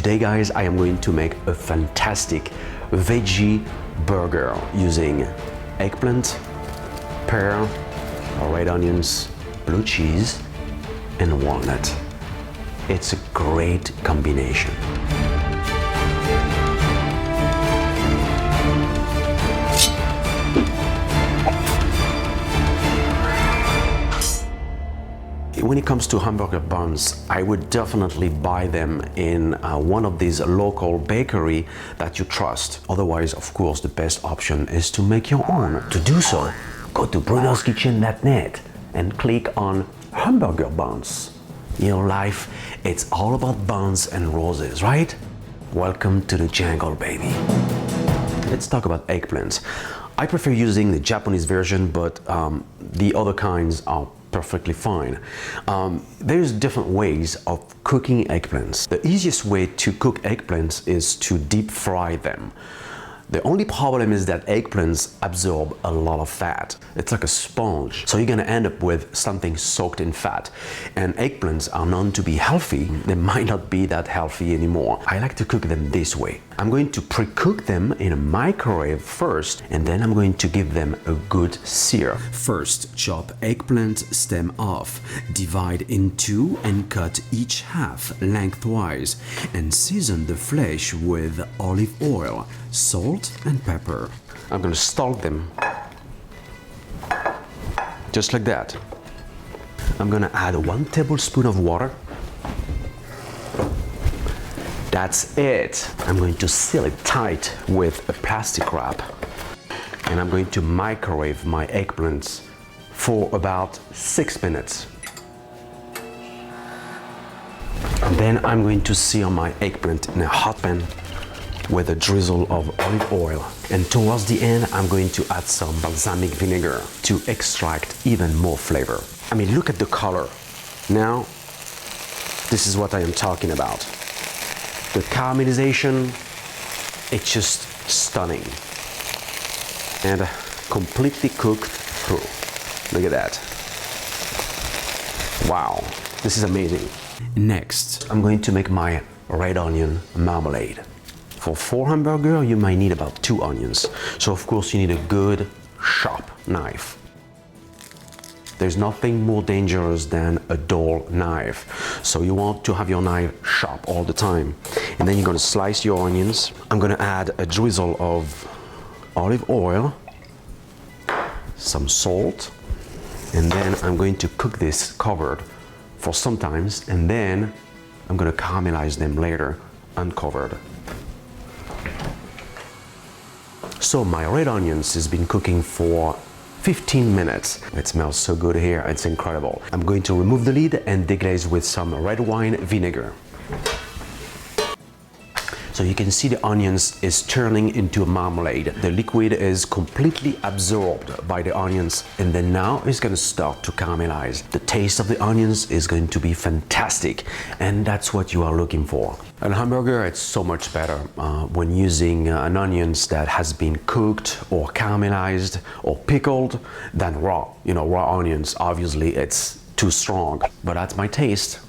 Today, guys, I am going to make a fantastic veggie burger using eggplant, pear, red onions, blue cheese, and walnut. It's a great combination. When it comes to hamburger buns, I would definitely buy them in one of these local bakery that you trust. Otherwise, of course, the best option is to make your own. To do so, go to brunoskitchen.net and click on hamburger buns. In your life, it's all about buns and roses, right? Welcome to the jungle, baby. Let's talk about eggplants. I prefer using the Japanese version, but the other kinds are perfectly fine. There's different ways of cooking eggplants. The easiest way to cook eggplants is to deep fry them. The only problem is that eggplants absorb a lot of fat. It's like a sponge. So you're gonna end up with something soaked in fat. And eggplants are known to be healthy. They might not be that healthy anymore. I like to cook them this way. I'm going to pre-cook them in a microwave first, and then I'm going to give them a good sear. First, chop eggplant stem off, divide in two and cut each half lengthwise, and season the flesh with olive oil, salt and pepper. I'm gonna salt them just like that. I'm gonna add 1 tablespoon of water. That's it. I'm going to seal it tight with a plastic wrap, and I'm going to microwave my eggplants for about 6 minutes. And then I'm going to sear my eggplant in a hot pan with a drizzle of olive oil. And towards the end, I'm going to add some balsamic vinegar to extract even more flavor. I mean, look at the color. Now, this is what I am talking about. The caramelization, it's just stunning. And completely cooked through. Look at that. Wow, this is amazing. Next, I'm going to make my red onion marmalade. For 4 hamburgers, you might need about 2 onions. So of course you need a good, sharp knife. There's nothing more dangerous than a dull knife. So you want to have your knife sharp all the time. And then you're gonna slice your onions. I'm gonna add a drizzle of olive oil, some salt, and then I'm going to cook this covered for some time, and then I'm gonna caramelize them later, uncovered. So my red onions has been cooking for 15 minutes. It smells so good here, it's incredible. I'm going to remove the lid and deglaze with some red wine vinegar. So you can see the onions is turning into a marmalade. The liquid is completely absorbed by the onions, and then now it's gonna start to caramelize. The taste of the onions is going to be fantastic, and that's what you are looking for. A hamburger, it's so much better when using an onions that has been cooked or caramelized or pickled than raw. You know, raw onions, obviously it's too strong, but that's my taste.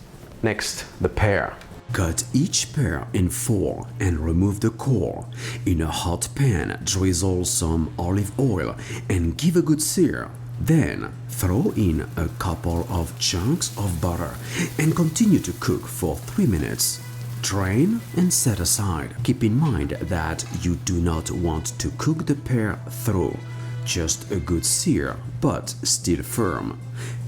Next, the pear. Cut each pear in 4 and remove the core. In a hot pan, drizzle some olive oil and give a good sear. Then throw in a couple of chunks of butter and continue to cook for 3 minutes. Drain and set aside. Keep in mind that you do not want to cook the pear through. Just a good sear, but still firm.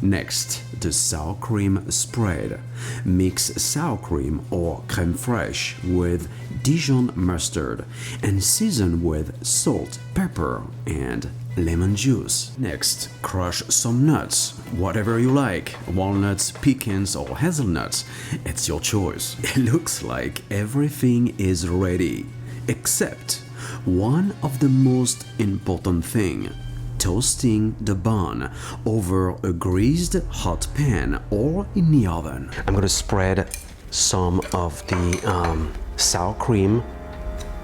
Next, the sour cream spread. Mix sour cream or crème fraîche with Dijon mustard and season with salt, pepper, and lemon juice. Next, crush some nuts, whatever you like, walnuts, pecans, or hazelnuts. It's your choice. It looks like everything is ready, except one of the most important thing: toasting the bun over a greased hot pan or in the oven. I'm gonna spread some of the sour cream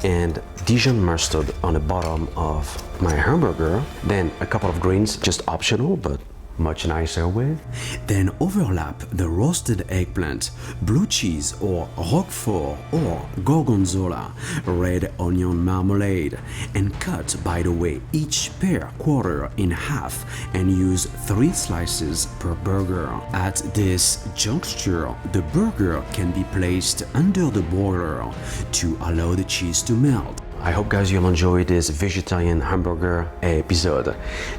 and Dijon mustard on the bottom of my hamburger. Then a couple of greens, just optional, but much nicer with. Then overlap the roasted eggplant, blue cheese or roquefort or gorgonzola, red onion marmalade, and cut, by the way, each pear quarter in half and use 3 slices per burger. At this juncture, the burger can be placed under the broiler to allow the cheese to melt. I hope guys you'll enjoy this vegetarian hamburger episode.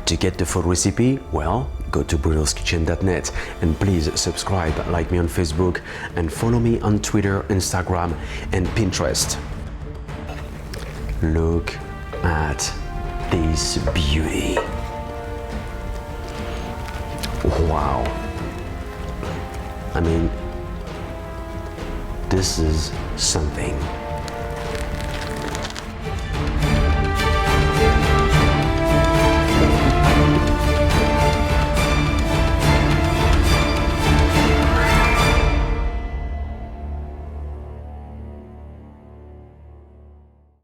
To get the full recipe, well, go to brunoskitchen.net and please subscribe, like me on Facebook and follow me on Twitter, Instagram and Pinterest. Look at this beauty. Wow. I mean, this is something.